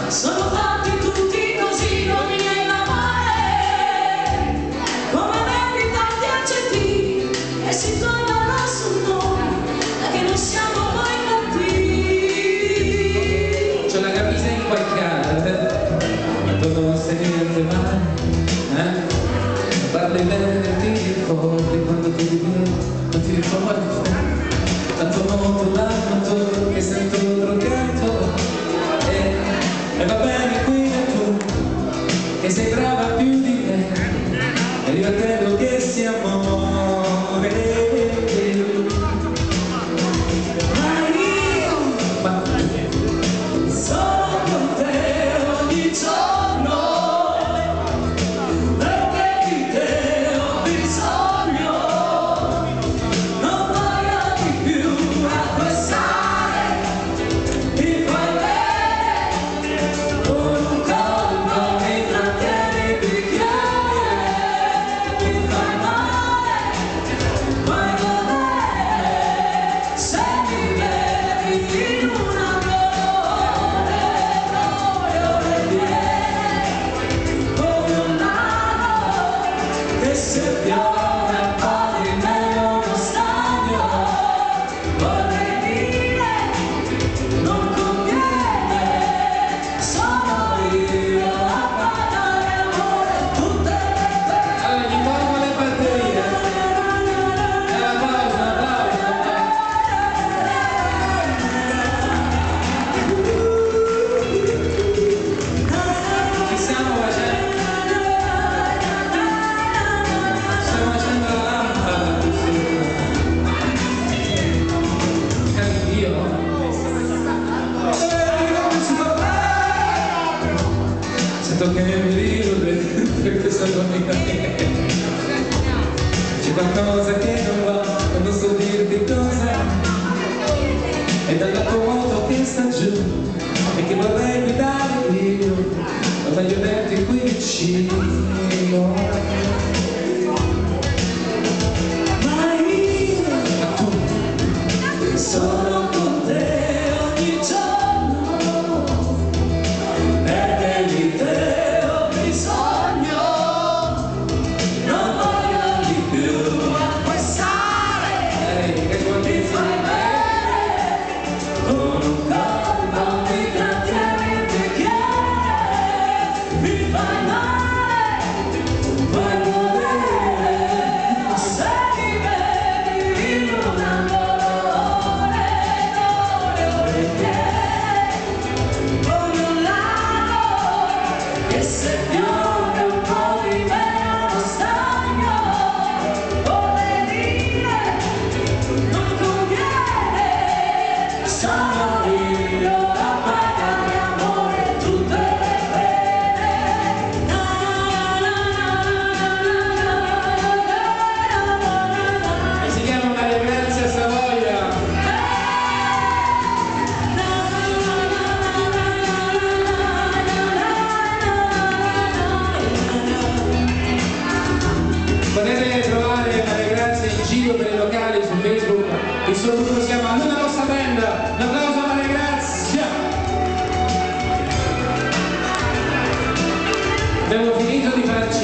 Sono fatti tutti così, non mi viene l'amore, come vedi tanti aggettivi e si trovano sul nome, da che non siamo noi cattivi. C'ho la camisa inquagliata, ma tu non sai niente mai, parli bene, ti ricordi quando ti ricordi, non ti ricordi, tanto molto l'amato che sento drogato. E va bene qui e tu, che sei brava più di me, e io credo che sia amore. Ma io sono con te ogni giorno, perché di te ho bisogno, non voglio di più acquistare, mi fai bene. Se piove un po' di meno uno stagno, vorrei dire, non conviene, sono io a pagare amore tutte le pene. Allora gli tolgo le batterie, e la pausa, Ci stiamo facendo? Sento che mi rido per questa domenica. C'è qualcosa che non va, non so dirti cosa, è dal lato vuoto che sta giù e che vorrei guidare io, ma voglio averti qui vicino. Ma io sono con te ogni giorno, perché di te ho bisogno, non voglio di più acquistare, mi fai bene, con un colpo mi trattieni il bicchiere, mi fai male, vuoi godere, se mi vedi in un angolone, voglio un lago, che se piove un po' di meno uno stagno, vorrei dire, non conviene, sono io a pagare amore tutte le pene. E si chiama Maria Grazia Savoia. Potete trovare Maria Grazia in giro per i locali su Facebook, il suo gruppo si chiama Luna Rossa Band. Un applauso a Maria Grazia. Abbiamo finito di farci